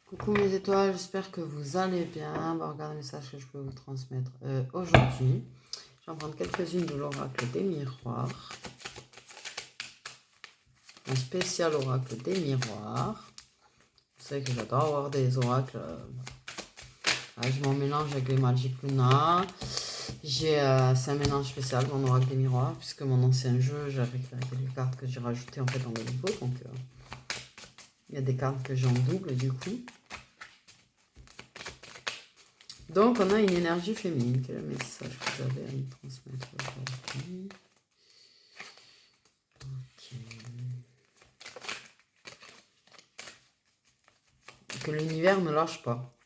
Coucou mes étoiles, j'espère que vous allez bien. Regardez le message que je peux vous transmettre aujourd'hui. Je vais en prendre quelques-unes de l'oracle des miroirs. Un spécial oracle des miroirs. Vous savez que j'adore avoir des oracles. Je m'en mélange avec les Magic Luna. C'est un mélange spécial, mon oracle des miroirs, puisque mon ancien jeu, j'ai récupéré les cartes que j'ai rajoutées en fait dans le niveau. Donc il y a des cartes que j'ai en double du coup. Donc, on a une énergie féminine. Quel est le message que vous avez à nous transmettre aujourd'hui? Ok. Que l'univers ne lâche pas.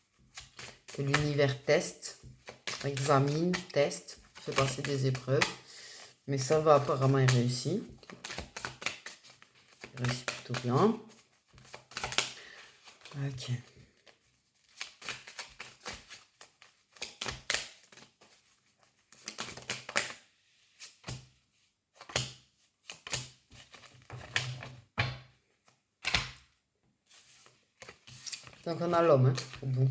Que l'univers teste, examine, teste, fait passer des épreuves. Mais ça va, apparemment, il réussit. Il réussit plutôt bien. Ok. Donc, on a l'homme, au bout.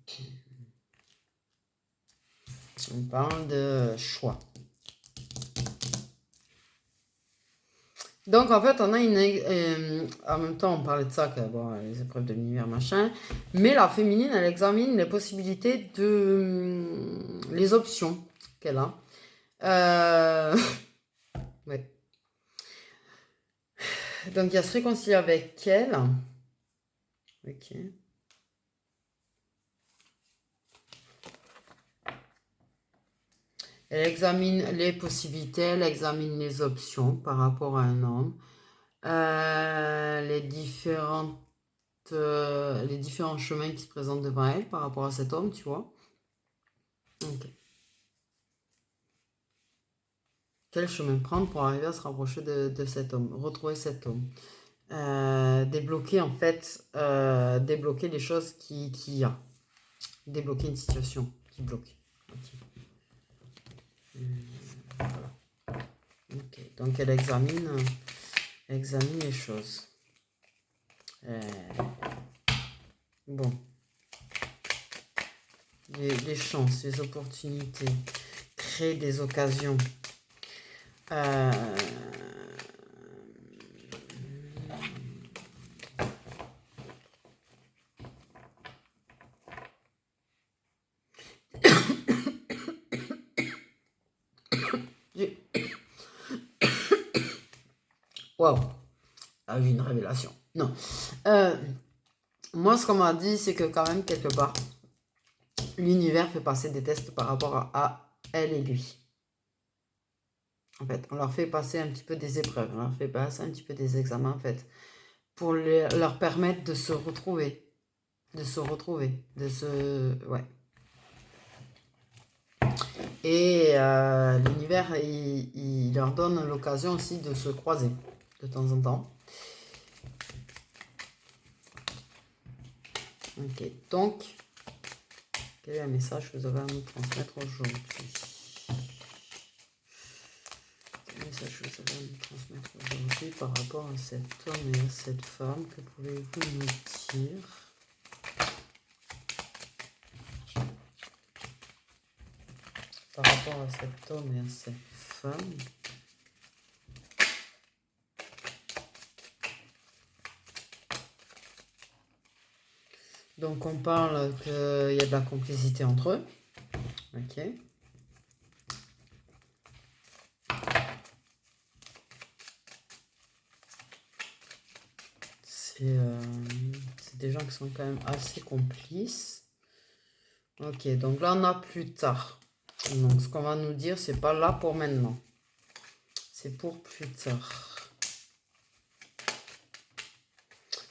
Okay. On parle de choix. Donc, en fait, on a en même temps, on parlait de ça, que, bon, les épreuves de l'univers, machin. Mais la féminine, elle examine les possibilités les options qu'elle a. Ouais. Donc, il y a se réconcilier avec elle. Ok. Elle examine les possibilités, elle examine les options par rapport à un homme. Les différents chemins qui se présentent devant elle par rapport à cet homme, tu vois. Ok. Quel chemin prendre pour arriver à se rapprocher de cet homme, retrouver cet homme. Débloquer en fait, débloquer les choses qu'il y a. Débloquer une situation qui bloque. Okay. Voilà. Ok, donc elle examine les choses. Bon. Les chances, les opportunités, créer des occasions. Waouh, j'ai une révélation. Non. Moi, ce qu'on m'a dit, c'est que quand même, quelque part, l'univers fait passer des tests par rapport à elle et lui. En fait, on leur fait passer un petit peu des épreuves, on leur fait passer un petit peu des examens, en fait, pour leur permettre de se retrouver. Ouais. Et l'univers, il leur donne l'occasion aussi de se croiser de temps en temps. Ok, donc, quel est le message que vous avez à nous transmettre aujourd'hui? Quel est le message que vous avez à nous transmettre aujourd'hui par rapport à cet homme et à cette femme? Que pouvez-vous nous dire? Par rapport à cet homme et à cette femme. Donc on parle qu'il y a de la complicité entre eux. Ok. C'est des gens qui sont quand même assez complices. Ok, donc là on a plus tard. Donc ce qu'on va nous dire, c'est pas là pour maintenant. C'est pour plus tard.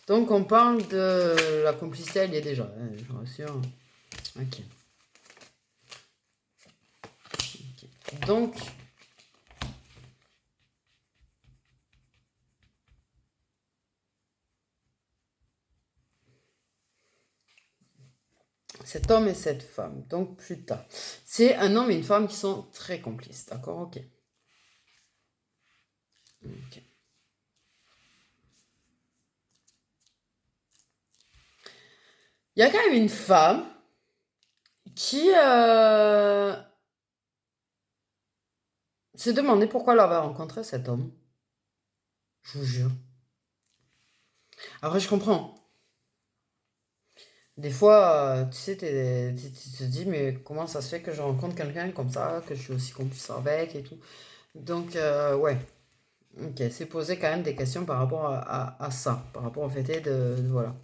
Donc on parle de la complicité, elle y est déjà, hein, je vous rassure. Ok. Donc, cet homme et cette femme, donc plus tard. C'est un homme et une femme qui sont très complices, d'accord? Ok. Il y a quand même une femme qui s'est demandé pourquoi elle avait rencontré cet homme. Je vous jure. Après, je comprends. Des fois, tu sais, tu te dis, mais comment ça se fait que je rencontre quelqu'un comme ça, que je suis aussi complice avec et tout. Donc, ouais. Ok, c'est poser quand même des questions par rapport à ça, par rapport au fait voilà.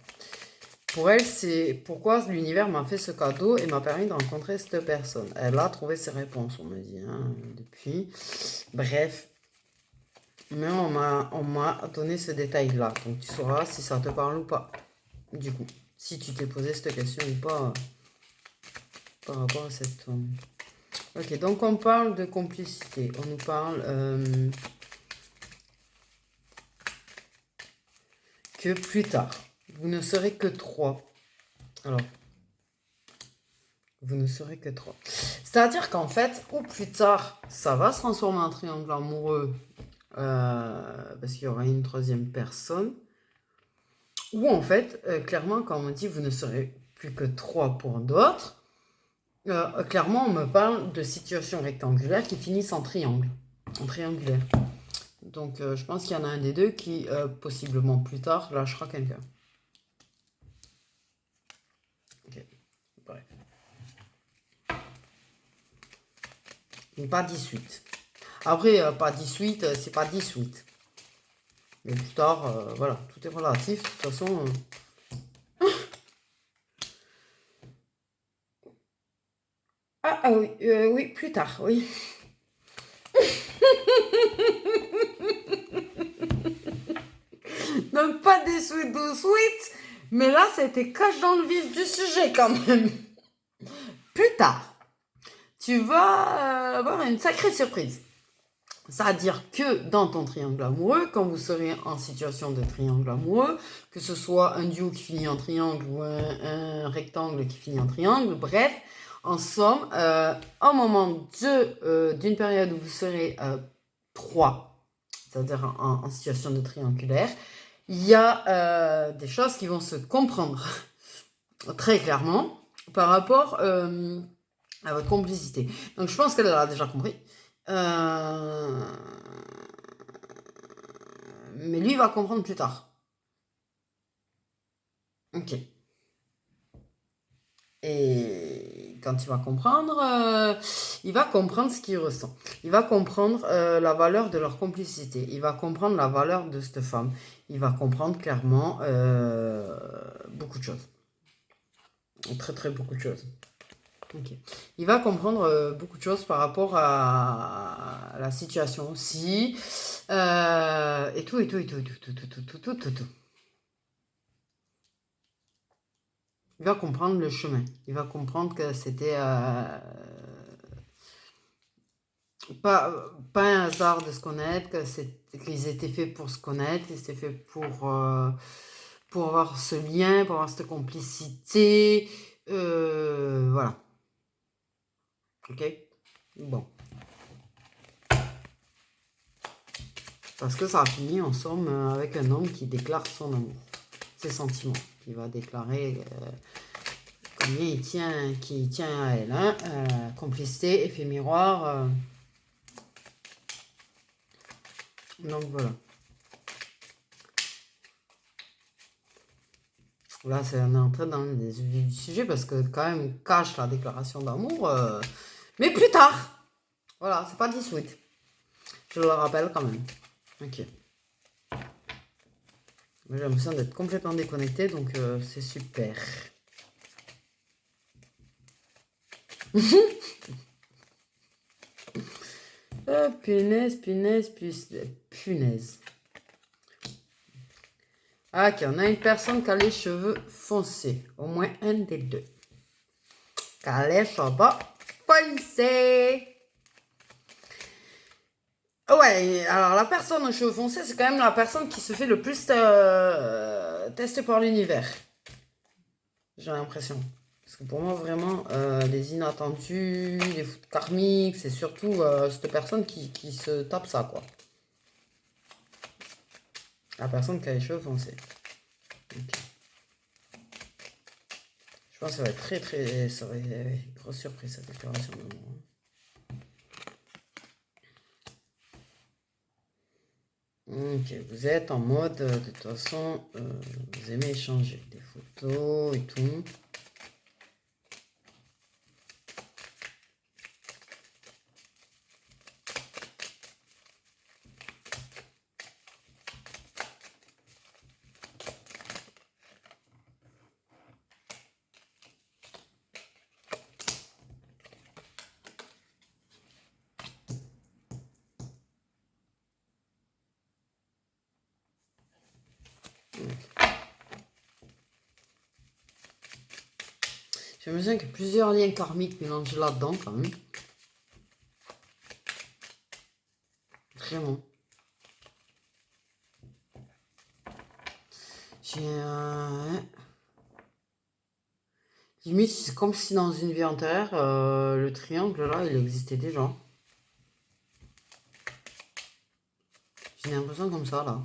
Pour elle, c'est pourquoi l'univers m'a fait ce cadeau et m'a permis de rencontrer cette personne. Elle a trouvé ses réponses, on me dit, hein, depuis. Bref, mais on m'a donné ce détail-là. Donc tu sauras si ça te parle ou pas. Du coup, si tu t'es posé cette question ou pas par rapport à cette... Ok, donc on parle de complicité. On nous parle que plus tard, vous ne serez que trois. Alors, vous ne serez que trois. C'est-à-dire qu'en fait, ou plus tard, ça va se transformer en triangle amoureux parce qu'il y aura une troisième personne. Ou en fait, clairement, quand on me dit vous ne serez plus que trois pour d'autres, clairement, on me parle de situations rectangulaires qui finissent en triangle, en triangulaire. Donc, je pense qu'il y en a un des deux qui, possiblement plus tard, lâchera quelqu'un. Ok, bref. Mais pas 18. Après, pas 18, c'est pas 18. Mais plus tard, voilà, tout est relatif. De toute façon... Ah oui, oui, plus tard, oui. Donc pas des suites de suite, mais là c'était cache dans le vif du sujet quand même. Plus tard, tu vas avoir une sacrée surprise. C'est-à-dire que dans ton triangle amoureux, quand vous serez en situation de triangle amoureux, que ce soit un duo qui finit en triangle ou un rectangle qui finit en triangle, bref, en somme, au moment d'une période où vous serez trois, c'est-à-dire en situation de triangulaire, il y a des choses qui vont se comprendre très clairement par rapport à votre complicité. Donc je pense qu'elle l'a déjà compris. Mais lui, il va comprendre plus tard. Ok. Et quand il va comprendre ce qu'il ressent. Il va comprendre la valeur de leur complicité. Il va comprendre la valeur de cette femme. Il va comprendre clairement beaucoup de choses. Très très beaucoup de choses. Ok. Il va comprendre beaucoup de choses par rapport à la situation aussi. Et tout, et tout, et tout, tout, tout, tout, tout, tout, tout, tout. Il va comprendre le chemin. Il va comprendre que c'était pas un hasard de se connaître, qu'ils étaient faits pour se connaître, qu'ils étaient faits pour avoir ce lien, pour avoir cette complicité. Voilà. Ok? Bon. Parce que ça a fini en somme avec un homme qui déclare son amour, ses sentiments, qui va déclarer combien il tient à elle. Hein, complicité, effet miroir. Donc voilà. Là, on est entré dans les vifs du sujet parce que quand même, il cache la déclaration d'amour. Mais plus tard. Voilà, c'est pas 18. Je le rappelle quand même. Ok. J'ai l'impression d'être complètement déconnecté, donc c'est super. Punaise, punaise, punaise. Ah, ok, on a une personne qui a les cheveux foncés. Au moins un des deux. Qui a les cheveux foncés. Ouais, alors la personne aux cheveux foncés, c'est quand même la personne qui se fait le plus tester par l'univers. J'ai l'impression. Parce que pour moi, vraiment, les inattendus, les foot karmiques, c'est surtout cette personne qui se tape ça, quoi. La personne qui a les cheveux foncés. Okay. pense que ça va être très... Ça va être une grosse surprise, cette déclaration d'amour. Ok, vous êtes en mode, de toute façon, vous aimez échanger des photos et tout. J'ai l'impression qu'il y a plusieurs liens karmiques mélangés là-dedans, quand même. Vraiment. J'ai un... Limite, c'est comme si dans une vie antérieure, le triangle, là, il existait déjà. J'ai l'impression comme ça, là.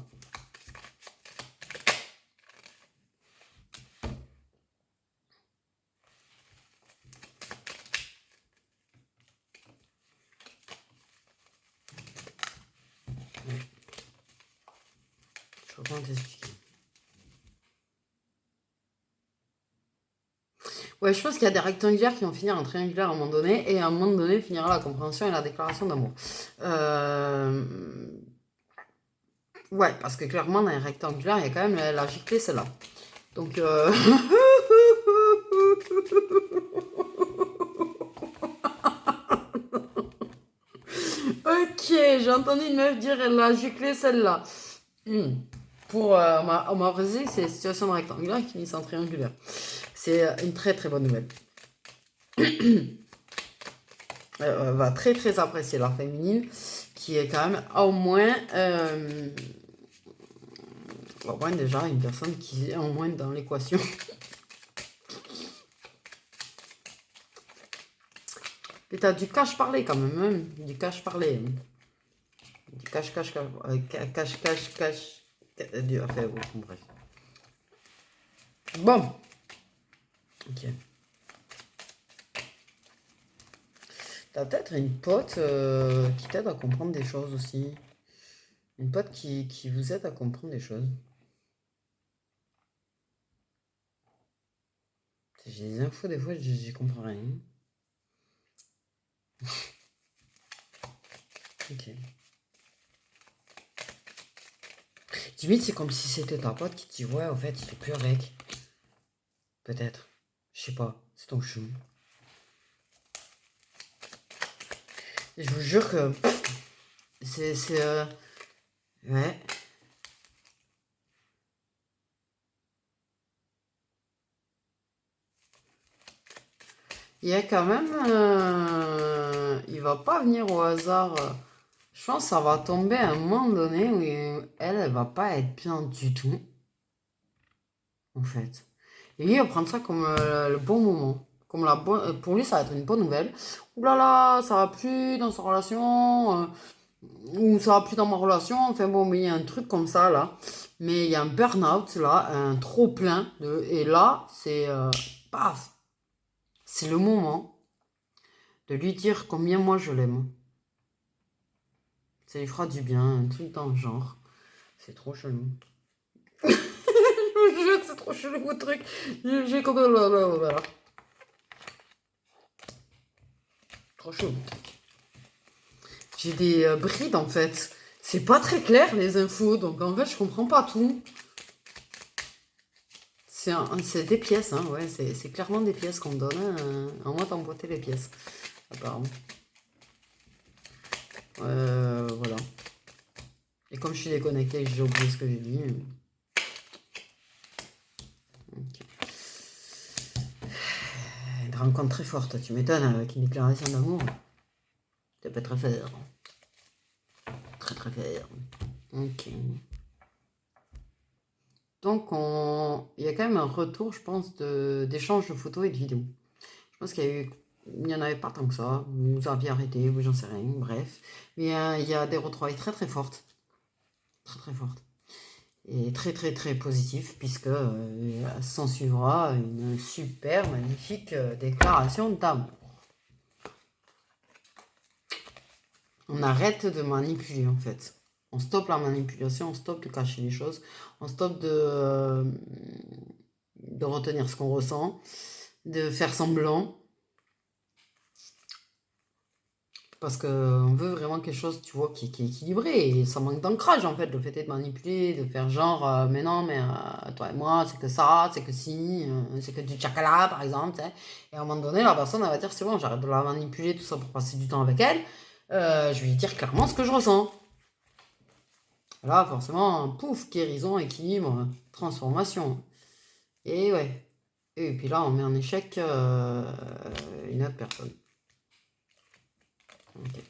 Je peux pas t'expliquer. Ouais, je pense qu'il y a des rectangulaires qui vont finir en triangulaire à un moment donné, et à un moment donné finira la compréhension et la déclaration d'amour. Ouais, parce que clairement, dans les rectangulaires, il y a quand même la giclée, celle-là. Donc, ok, j'ai entendu une meuf dire elle a giclé celle-là. Pour on m'a précisé que c'est les situations de rectangulaire qui finissent en triangulaire. C'est une très très bonne nouvelle. Elle va très très apprécier la féminine, qui est quand même au moins déjà une personne qui est au moins dans l'équation. Et t'as du cache-parler quand même, hein, du cache-parler. Du cache-cache, cache-cache, enfin, bon, bref. Bon. Ok. T'as peut-être une pote qui t'aide à comprendre des choses aussi. Une pote qui vous aide à comprendre des choses. J'ai des infos, des fois, j'y comprends rien. Ok. Limite, c'est comme si c'était ta pote qui te dit ouais, en fait, il est plus avec. Peut-être. Je sais pas. C'est ton chou. Et je vous jure que c'est ouais. Il y a quand même il va pas venir au hasard. Je pense que ça va tomber à un moment donné où elle va pas être bien du tout. En fait. Et lui, il va prendre ça comme le bon moment. Comme pour lui, ça va être une bonne nouvelle. Ouh là là, ça va plus dans sa relation. Ou ça va plus dans ma relation. Enfin bon, mais il y a un truc comme ça là. Mais il y a un burn-out là, un trop plein. Et là, c'est paf. C'est le moment de lui dire combien moi je l'aime. Ça lui fera du bien, un truc dans le genre. C'est trop chelou. Je vous jure que c'est trop chelou votre truc. J'ai comme... Trop chelou. J'ai des brides en fait. C'est pas très clair les infos, donc en fait je comprends pas tout. C'est des pièces, hein, ouais, c'est clairement des pièces qu'on me donne. En moi t'emboîter les pièces, apparemment. Voilà. Et comme je suis déconnectée, j'ai oublié ce que j'ai dit. Okay. Une rencontre très forte, tu m'étonnes, avec une déclaration d'amour. Ça peut être faire. Très très faire. Ok. Donc, il y a quand même un retour, je pense, d'échange de photos et de vidéos. Je pense qu'il n'y en avait pas tant que ça. Vous aviez arrêté, ou j'en sais rien, bref. Mais il y a des retrouvailles très très fortes. Très très fortes. Et très très très positif, puisque s'en suivra une super magnifique déclaration d'amour. On arrête de manipuler en fait. On stoppe la manipulation, on stoppe de cacher les choses, on stoppe de retenir ce qu'on ressent, de faire semblant. Parce qu'on veut vraiment quelque chose, tu vois, qui est équilibré. Et ça manque d'ancrage, en fait, le fait de manipuler, de faire genre, mais non, mais toi et moi, c'est que ça, c'est que si, c'est que du chakala, par exemple. Tu sais. Et à un moment donné, la personne, elle va dire, c'est bon, j'arrête de la manipuler, tout ça, pour passer du temps avec elle. Je vais lui dire clairement ce que je ressens. Là, forcément, pouf, guérison, équilibre, transformation. Et ouais. Et puis là, on met en échec une autre personne. Ok.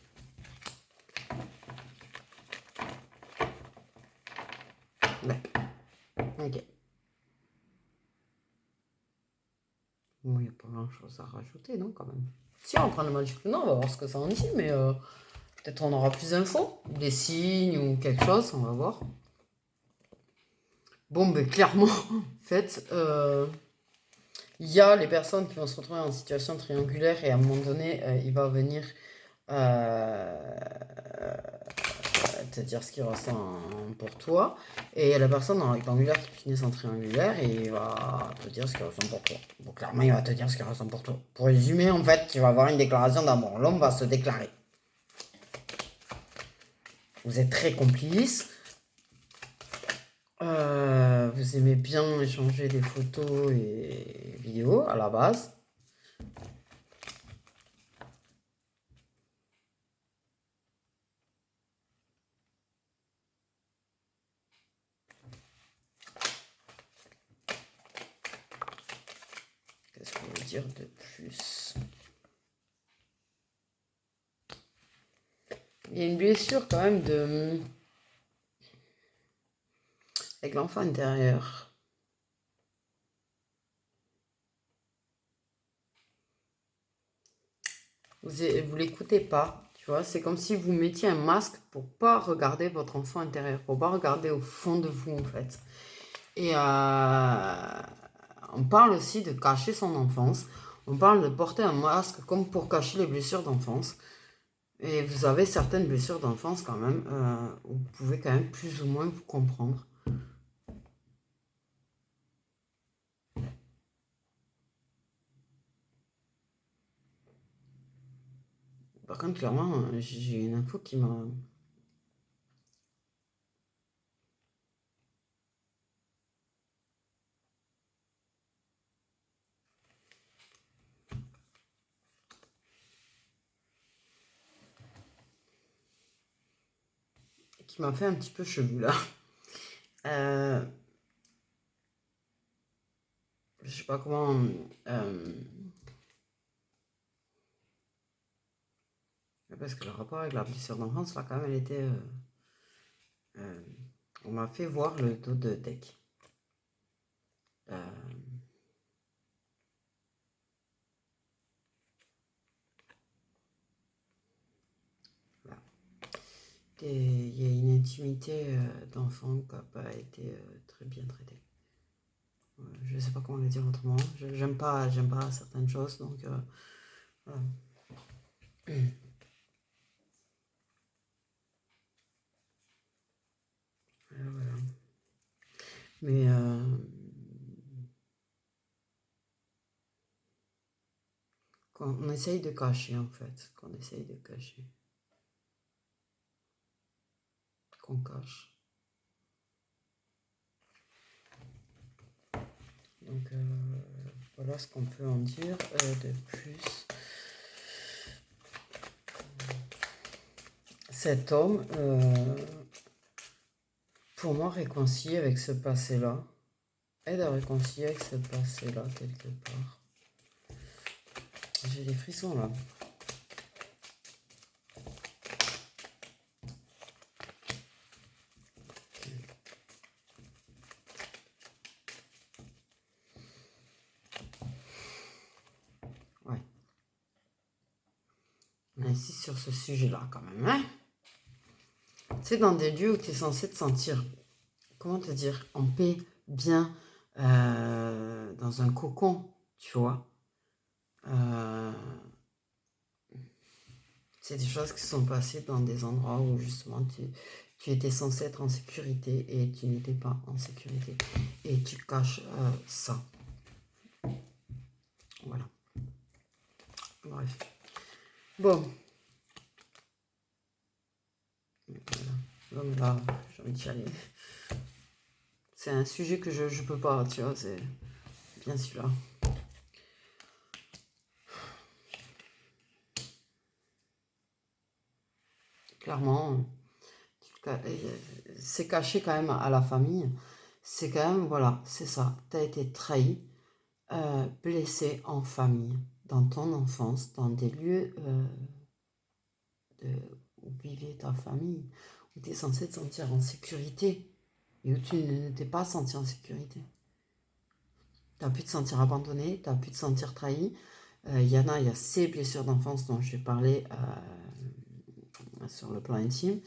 D'accord. Ok. Bon, il n'y a pas grand chose à rajouter, non, quand même. Si, on prend le Magic Luna, on va voir ce que ça en dit, mais peut-être on aura plus d'infos, des signes ou quelque chose, on va voir. Bon, ben clairement, en fait, il y a les personnes qui vont se retrouver en situation triangulaire et à un moment donné, il va venir te dire ce qu'il ressent pour toi. Et il y a la personne dans rectangulaire qui finit en triangulaire et il va te dire ce qu'il ressent pour toi. Bon, clairement, il va te dire ce qu'il ressent pour toi. Pour résumer, en fait, tu vas avoir une déclaration d'amour. L'homme va se déclarer. Vous êtes très complices. Vous aimez bien échanger des photos et vidéos à la base. Qu'est-ce qu'on veut dire de plus? Il y a une blessure quand même avec l'enfant intérieur. Vous l'écoutez pas, tu vois. C'est comme si vous mettiez un masque pour pas regarder votre enfant intérieur, pour pas regarder au fond de vous en fait. Et on parle aussi de cacher son enfance. On parle de porter un masque comme pour cacher les blessures d'enfance. Et vous avez certaines blessures d'enfance quand même, où vous pouvez quand même plus ou moins vous comprendre. Par contre, clairement, j'ai une info qui m'a fait un petit peu chelou là. Euh, je sais pas comment. Parce que le rapport avec la blessure d'enfance, là, quand même, elle était. Euh, on m'a fait voir le dos de deck. Euh, voilà. Il y a une intimité d'enfant qui n'a pas été très bien traitée. Je ne sais pas comment le dire autrement. J'aime pas certaines choses, donc voilà. Voilà. Mais qu'on essaye de cacher en fait, qu'on essaye de cacher, qu'on cache. Donc voilà ce qu'on peut en dire de plus. Cet homme, pour moi, réconcilie avec ce passé-là, aide à réconcilier avec ce passé-là quelque part. J'ai des frissons là. Ouais. On insiste sur ce sujet-là quand même, hein. C'est dans des lieux où tu es censé te sentir comment te dire, en paix, bien, dans un cocon, tu vois. C'est des choses qui sont passées dans des endroits où justement tu étais censé être en sécurité et tu n'étais pas en sécurité. Et tu caches ça. Voilà. Bref. Bon. Voilà. Donc là, j'ai envie d'y aller. C'est un sujet que je peux pas, tu vois, c'est bien celui-là. Clairement, c'est caché quand même à la famille. C'est quand même, voilà, c'est ça. Tu as été trahi, blessé en famille, dans ton enfance, dans des lieux où vivait ta famille, où tu es censé te sentir en sécurité et où tu ne t'es pas senti en sécurité. Tu as pu te sentir abandonné, tu as pu te sentir trahi. Il y a ces blessures d'enfance dont j'ai parlé sur le plan intime.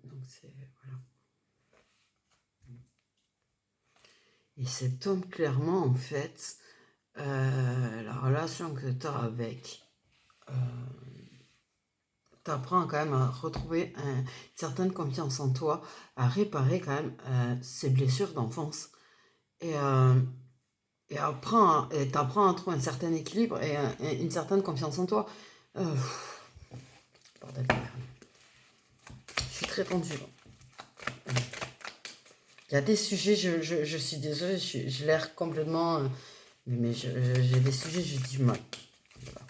Donc c'est voilà. Et cet homme, clairement, en fait, la relation que tu as avec, t'apprends quand même à retrouver une certaine confiance en toi, à réparer quand même ces blessures d'enfance. Et t'apprends à trouver un certain équilibre et une certaine confiance en toi. Bordel de merde. Je suis très tendue là. Il y a des sujets, je suis désolée, j'ai l'air complètement... mais j'ai des sujets, j'ai du mal. Voilà.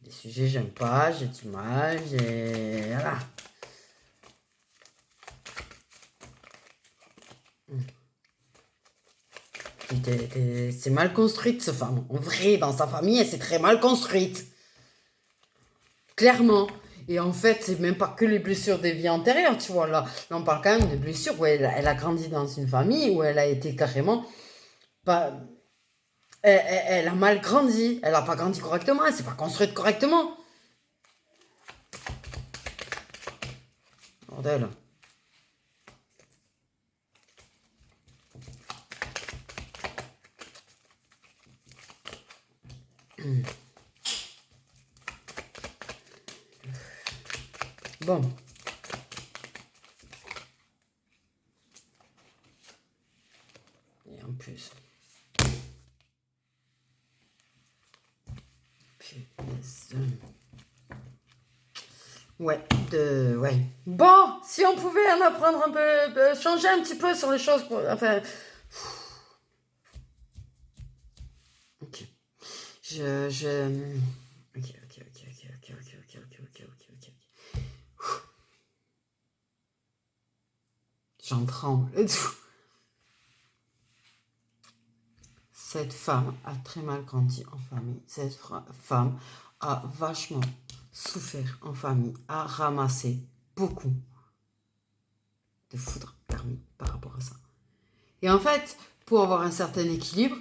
Des sujets, j'aime pas, j'ai du mal, j'ai... Voilà. C'est mal construite, cette femme. En vrai, dans sa famille, elle s'est très mal construite. Clairement. Et en fait, c'est même pas que les blessures des vies antérieures, tu vois. Là on parle quand même de blessures où elle a grandi dans une famille où elle a été carrément... Pas, elle a mal grandi. Elle a pas grandi correctement. Elle s'est pas construite correctement. Bordel. Bon. Et en plus... Ouais, ouais. Bon, si on pouvait en apprendre un peu, changer un petit peu sur les choses, enfin... Ok. Ok. J'en tremble. Cette femme a très mal grandi en famille. Cette femme a vachement souffert en famille, a ramassé beaucoup de foudre permis par rapport à ça. Et en fait, pour avoir un certain équilibre,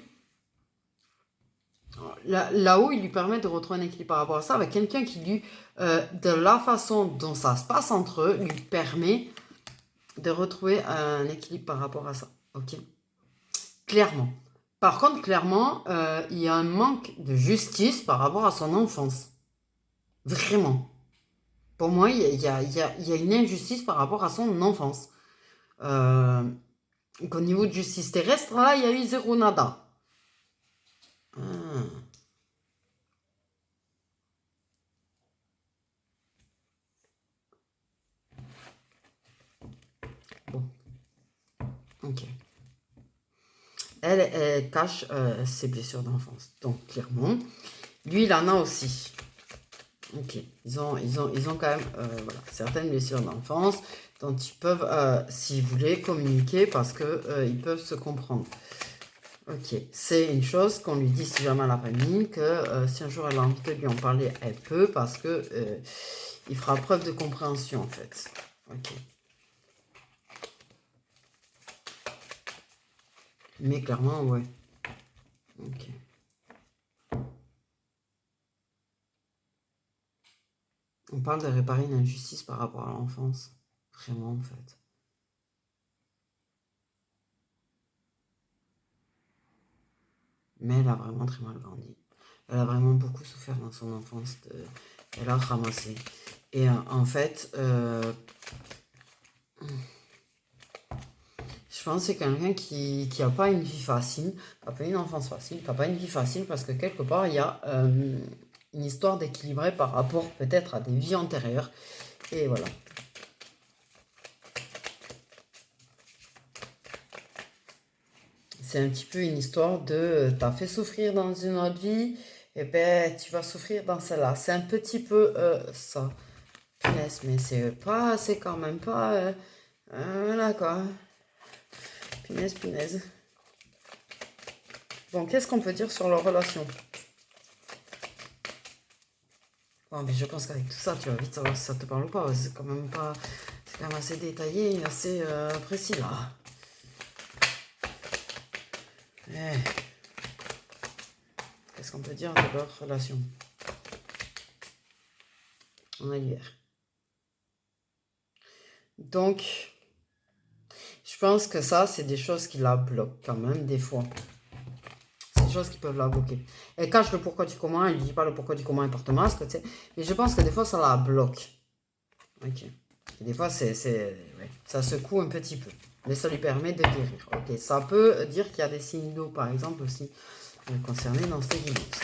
là-haut, il lui permet de retrouver un équilibre par rapport à ça avec quelqu'un qui lui, de la façon dont ça se passe entre eux, lui permet de retrouver un équilibre par rapport à ça. Ok ? Clairement. Par contre, clairement, il y a un manque de justice par rapport à son enfance. Vraiment. Pour moi, il y a une injustice par rapport à son enfance. Donc au niveau de justice terrestre, là, il y a eu zéro nada. Bon. Ok. Elle cache ses blessures d'enfance. Donc, clairement, lui, il en a aussi. Ok. Ils ont quand même voilà, certaines blessures d'enfance dont ils peuvent, s'ils voulaient, communiquer parce qu'ils peuvent se comprendre. Ok. C'est une chose qu'on lui dit si jamais à la famille, que si un jour elle a envie de lui en parler, elle peut parce que il fera preuve de compréhension, en fait. Ok. Mais clairement, ouais. Ok. On parle de réparer une injustice par rapport à l'enfance. Vraiment, en fait. Mais elle a vraiment très mal grandi. Elle a vraiment beaucoup souffert dans son enfance. Elle a ramassé. Et en fait, je pense que c'est quelqu'un qui n'a pas une vie facile, qui n'a pas une enfance facile, qui n'a pas une vie facile parce que quelque part, il y a une histoire d'équilibrer par rapport peut-être à des vies antérieures. Et voilà. C'est un petit peu une histoire de t'as fait souffrir dans une autre vie, et ben tu vas souffrir dans celle-là. C'est un petit peu ça. Punaise, mais c'est quand même pas. Voilà quoi. Punaise, punaise. Bon, qu'est-ce qu'on peut dire sur leur relation? Bon, mais je pense qu'avec tout ça, tu vas vite savoir si ça te parle ou pas. C'est quand même pas. C'est quand même assez détaillé et assez précis là. Eh, qu'est-ce qu'on peut dire de leur relation? On a l'hiver. Donc, je pense que ça, c'est des choses qui la bloquent quand même, des fois. C'est des choses qui peuvent la bloquer. Elle cache le pourquoi du comment, elle ne dit pas le pourquoi du comment, elle porte masque, tu sais. Mais je pense que des fois, ça la bloque. Ok. Et des fois, ouais, ça secoue un petit peu. Mais ça lui permet de guérir. Ok. Ça peut dire qu'il y a des signes d'eau, par exemple, aussi concernés dans cette guidance.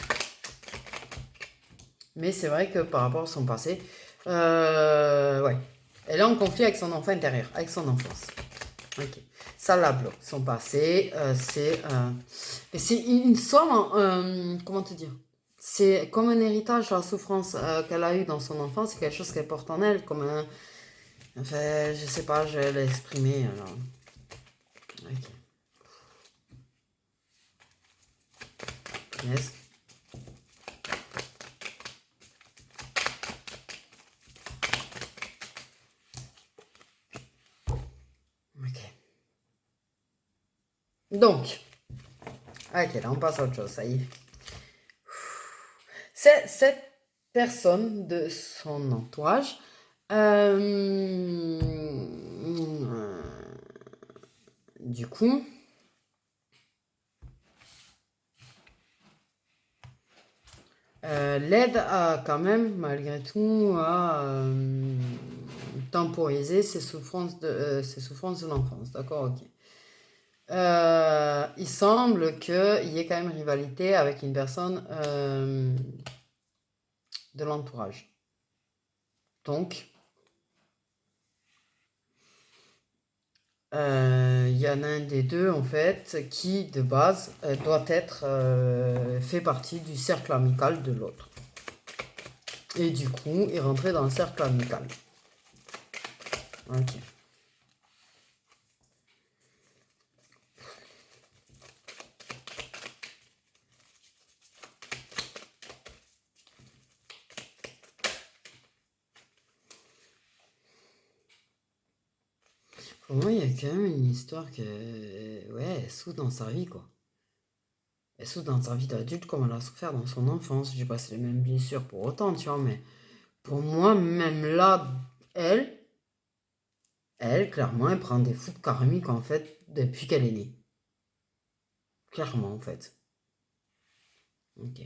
Mais c'est vrai que par rapport à son passé, ouais. Elle est en conflit avec son enfant intérieur, avec son enfance. Ok. Ça la bloque. Son passé, c'est une somme, comment te dire? C'est comme un héritage, la souffrance qu'elle a eue dans son enfance, c'est quelque chose qu'elle porte en elle, comme un. Enfin, je sais pas, je vais l'exprimer alors. Ok. Yes. Ok. Donc, ok, là on passe à autre chose, ça y est. C'est cette personne de son entourage. Du coup, l'aide à quand même, malgré tout, à temporiser ses souffrances de l'enfance. D'accord, ok. Il semble qu'il y ait quand même rivalité avec une personne de l'entourage. Donc, il y en a un des deux, en fait, qui, de base, doit être fait partie du cercle amical de l'autre. Et du coup, il rentrait dans le cercle amical. Ok. Pour moi, il y a quand même une histoire que, ouais, elle souffre dans sa vie, quoi. Elle souffre dans sa vie d'adulte comme elle a souffert dans son enfance. J'ai passé les mêmes blessures pour autant, tu vois, mais pour moi, même là, elle, clairement, elle prend des foudres karmiques, en fait, depuis qu'elle est née. Clairement, en fait. Ok.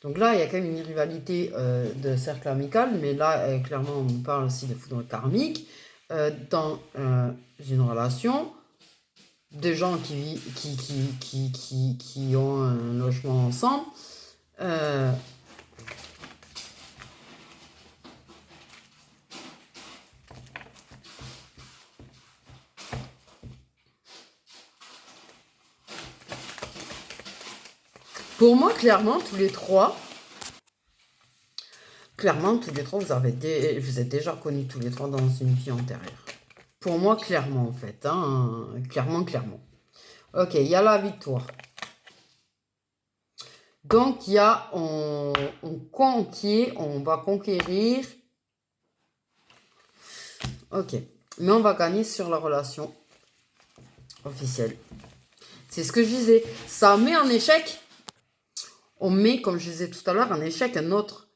Donc là, il y a quand même une rivalité de cercle amical, mais là, clairement, on parle aussi de foudre karmique dans une relation de gens qui ont un logement ensemble. Pour moi, clairement, tous les trois, vous êtes déjà connus tous les trois dans une vie antérieure. Pour moi, clairement, en fait. Hein, clairement. Ok, il y a la victoire. Donc, il y a, on va conquérir. Ok, mais on va gagner sur la relation officielle. C'est ce que je disais. Ça met en échec. On met, comme je disais tout à l'heure, en échec un autre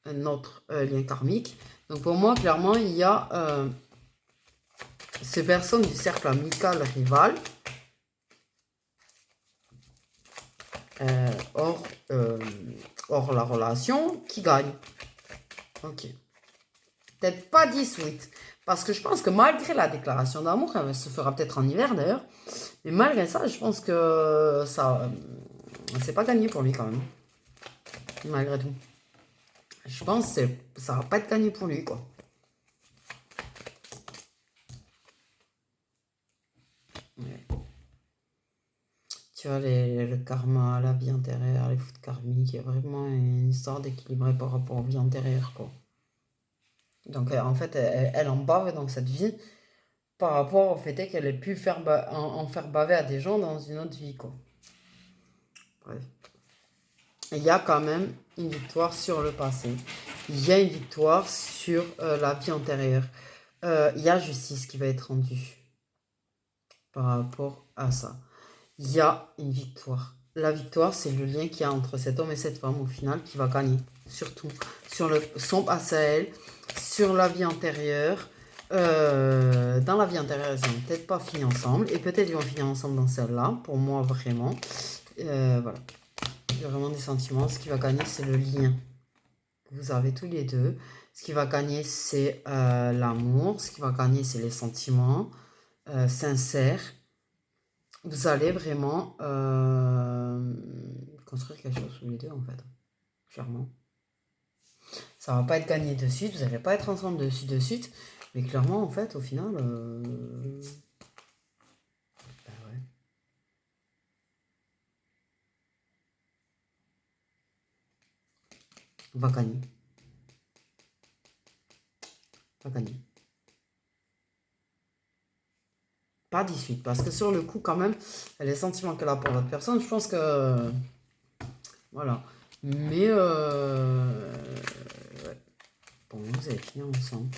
lien karmique. Donc pour moi, clairement, il y a ces personnes du cercle amical rival. Hors la relation qui gagne. Ok. Peut-être pas dissuite. Parce que je pense que malgré la déclaration d'amour, elle se fera peut-être en hiver d'ailleurs. Mais malgré ça, je pense que ça. C'est pas gagné pour lui quand même. Malgré tout. Je pense que ça va pas être gagné pour lui, quoi. Ouais. Tu vois, le karma, la vie antérieure, les foudres karmiques, il y a vraiment une histoire d'équilibrer par rapport aux vies antérieures, quoi. Donc, en fait, elle en bave dans cette vie par rapport au fait qu'elle ait pu en faire baver à des gens dans une autre vie, quoi. Bref. Il y a quand même une victoire sur le passé. Il y a une victoire sur la vie antérieure. Il y a justice qui va être rendue par rapport à ça. Il y a une victoire. La victoire, c'est le lien qu'il y a entre cet homme et cette femme au final qui va gagner. Surtout sur son passé à elle, sur la vie antérieure. Dans la vie antérieure, ils n'ont peut-être pas fini ensemble. Et peut-être ils vont finir ensemble dans celle-là. Pour moi, vraiment. Voilà. Il y a vraiment des sentiments. Ce qui va gagner, c'est le lien que vous avez tous les deux. Ce qui va gagner, c'est l'amour. Ce qui va gagner, c'est les sentiments sincères. Vous allez vraiment construire quelque chose tous les deux, en fait. Clairement. Ça va pas être gagné de suite. Vous n'allez pas être ensemble de suite. Mais clairement, en fait, au final... ouais. On va gagner. On va gagner. Pas de suite. Parce que sur le coup, quand même, les sentiments qu'elle a pour l'autre personne, je pense que... Voilà. Mais... ouais. Bon, vous allez finir ensemble.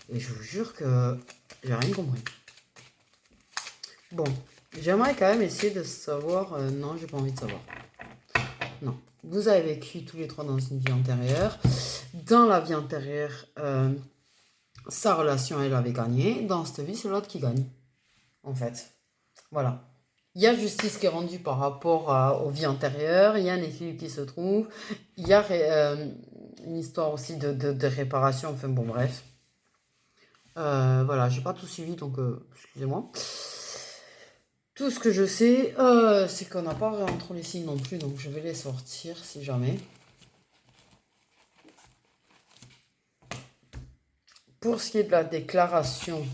Et je vous jure que j'ai rien compris. Bon, j'aimerais quand même essayer de savoir... non, j'ai pas envie de savoir. Non. Vous avez vécu tous les trois dans une vie antérieure. Dans la vie antérieure, sa relation, elle avait gagné. Dans cette vie, c'est l'autre qui gagne. En fait. Voilà. Il y a justice qui est rendue par rapport aux vies antérieures. Il y a un équilibre qui se trouve. Il y a une histoire aussi de réparation. Enfin bon, bref. Voilà, j'ai pas tout suivi, donc excusez-moi. Tout ce que je sais, c'est qu'on n'a pas entre les signes non plus, donc je vais les sortir si jamais. Pour ce qui est de la déclaration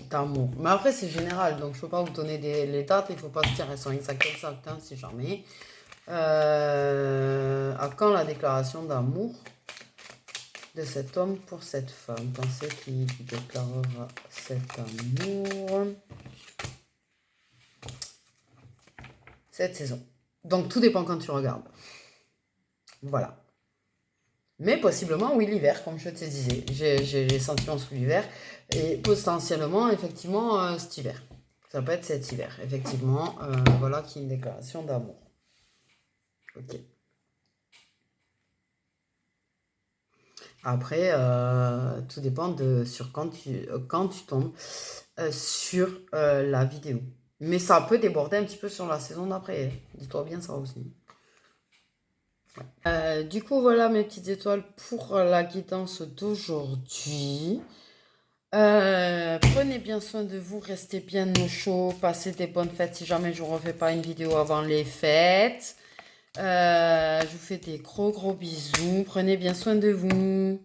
d'amour, mais après c'est général, donc je ne peux pas vous donner les dates, il ne faut pas se dire elles sont exactes, hein, si jamais. À quand la déclaration d'amour de cet homme pour cette femme? Pensez qu'il déclarera cet amour cette saison. Donc tout dépend quand tu regardes. Voilà. Mais possiblement, oui, l'hiver, comme je te disais. J'ai les sentiments sous l'hiver. Et potentiellement, effectivement, cet hiver. Ça peut être cet hiver. Effectivement, voilà qui est une déclaration d'amour. Ok. Après, tout dépend de sur quand tu tombes sur la vidéo. Mais ça peut déborder un petit peu sur la saison d'après. Dis-toi bien ça aussi. Du coup, voilà mes petites étoiles pour la guidance d'aujourd'hui. Prenez bien soin de vous, restez bien au chaud, passez des bonnes fêtes si jamais je ne refais pas une vidéo avant les fêtes. Je vous fais des gros bisous, prenez bien soin de vous.